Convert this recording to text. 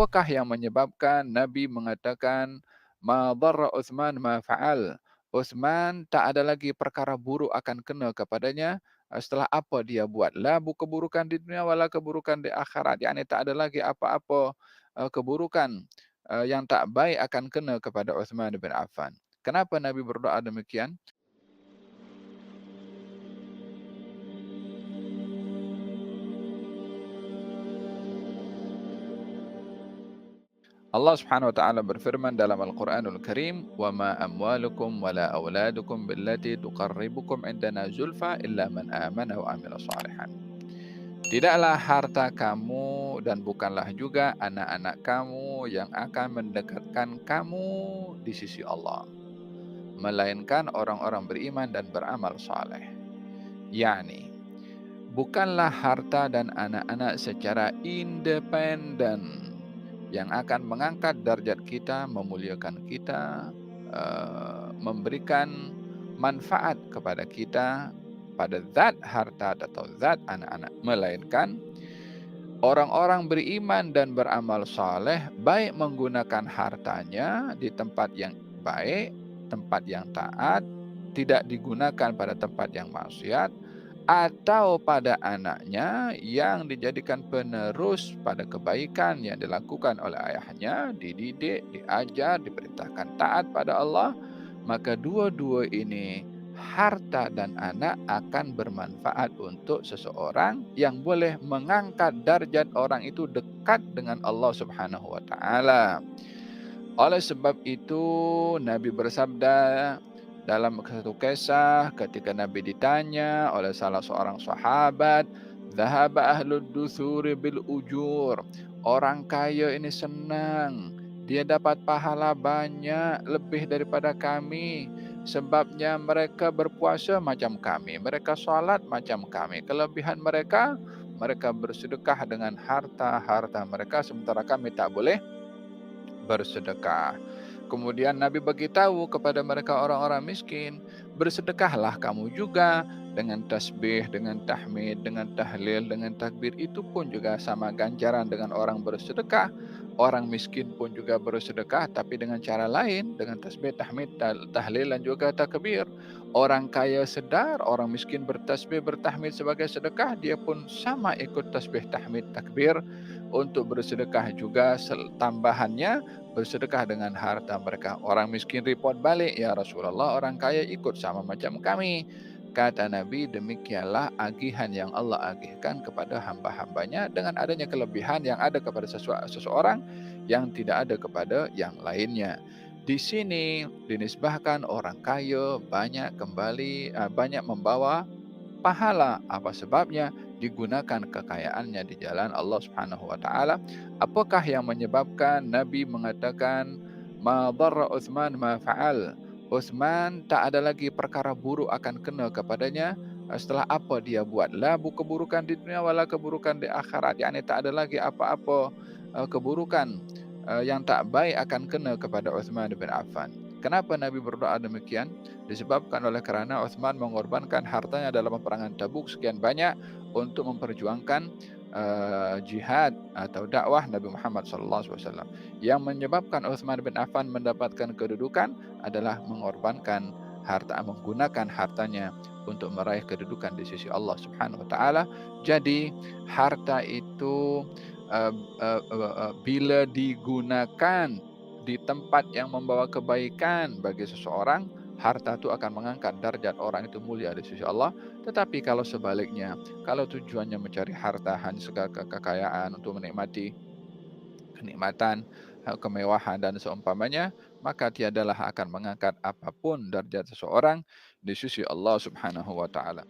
Apakah yang menyebabkan Nabi mengatakan, "Ma dharra Utsman ma fa'al." Utsman tak ada lagi perkara buruk akan kena kepadanya, setelah apa dia buat. Keburukan di dunia wala keburukan di akhirat. Yani tak ada lagi apa-apa, keburukan, yang tak baik akan kena kepada Utsman bin Affan. Kenapa Nabi berdoa demikian? Allah Subhanahu wa taala berfirman dalam Al-Qur'anul Karim, "Wa ma amwalukum wala auladukum billati tuqarribukum indana zulfa illa man amana wa amila shalihan." Tidaklah harta kamu dan bukanlah juga anak-anak kamu yang akan mendekatkan kamu di sisi Allah, melainkan orang-orang beriman dan beramal saleh. Yani, bukanlah harta dan anak-anak secara independen yang akan mengangkat derajat kita, memuliakan kita, memberikan manfaat kepada kita pada zat harta atau zat anak-anak, melainkan orang-orang beriman dan beramal saleh baik menggunakan hartanya di tempat yang baik, tempat yang taat, tidak digunakan pada tempat yang maksiat, atau pada anaknya yang dijadikan penerus pada kebaikan yang dilakukan oleh ayahnya, dididik, diajar, diperintahkan taat pada Allah, maka dua-dua ini, harta dan anak, akan bermanfaat untuk seseorang yang boleh mengangkat darjat orang itu dekat dengan Allah Subhanahu wa taala. Oleh sebab itu Nabi bersabda dalam satu kisah ketika Nabi ditanya oleh salah seorang sahabat, "Dhahaba ahlud duthuri bil ujur." Orang kaya ini senang, dia dapat pahala banyak lebih daripada kami. Sebabnya mereka berpuasa macam kami, mereka salat macam kami. Kelebihan mereka, mereka bersedekah dengan harta-harta mereka sementara kami tak boleh bersedekah. Kemudian Nabi beritahu kepada mereka orang-orang miskin, bersedekahlah kamu juga dengan tasbih, dengan tahmid, dengan tahlil, dengan takbir, itu pun juga sama ganjaran dengan orang bersedekah. Orang miskin pun juga bersedekah tapi dengan cara lain, dengan tasbih, tahmid, tahlil dan juga takbir. Orang kaya sedar, orang miskin bertasbih, bertahmid sebagai sedekah, dia pun sama ikut tasbih, tahmid, takbir untuk bersedekah juga. Tambahannya, bersedekah dengan harta mereka. Orang miskin report balik, "Ya Rasulullah, orang kaya ikut sama macam kami." Kata Nabi, demikianlah agihan yang Allah agihkan kepada hamba-hambanya dengan adanya kelebihan yang ada kepada seseorang yang tidak ada kepada yang lainnya. Di sini dinisbahkan orang kaya banyak kembali, banyak membawa pahala. Apa sebabnya? Digunakan kekayaannya di jalan Allah Subhanahu wa taala. Apakah yang menyebabkan Nabi mengatakan, "Ma dharra Utsman ma fa'al." Utsman tak ada lagi perkara buruk akan kena kepadanya, setelah apa dia buat. Keburukan di dunia wala keburukan di akhirat. Yani tak ada lagi apa-apa, keburukan, yang tak baik akan kena kepada Utsman bin Affan. Kenapa Nabi berdoa demikian? Disebabkan oleh kerana Utsman mengorbankan hartanya dalam peperangan Tabuk sekian banyak untuk memperjuangkan, jihad atau dakwah Nabi Muhammad SAW. Yang menyebabkan Utsman bin Affan mendapatkan kedudukan adalah mengorbankan harta, menggunakan hartanya untuk meraih kedudukan di sisi Allah Subhanahu wa taala. Jadi harta itu, bila digunakan di tempat yang membawa kebaikan bagi seseorang, harta itu akan mengangkat darjat orang itu mulia di sisi Allah. Tetapi kalau sebaliknya, kalau tujuannya mencari harta, hanya segala kekayaan untuk menikmati kenikmatan, kemewahan dan seumpamanya, maka tiadalah akan mengangkat apapun darjat seseorang di sisi Allah Subhanahu wa taala.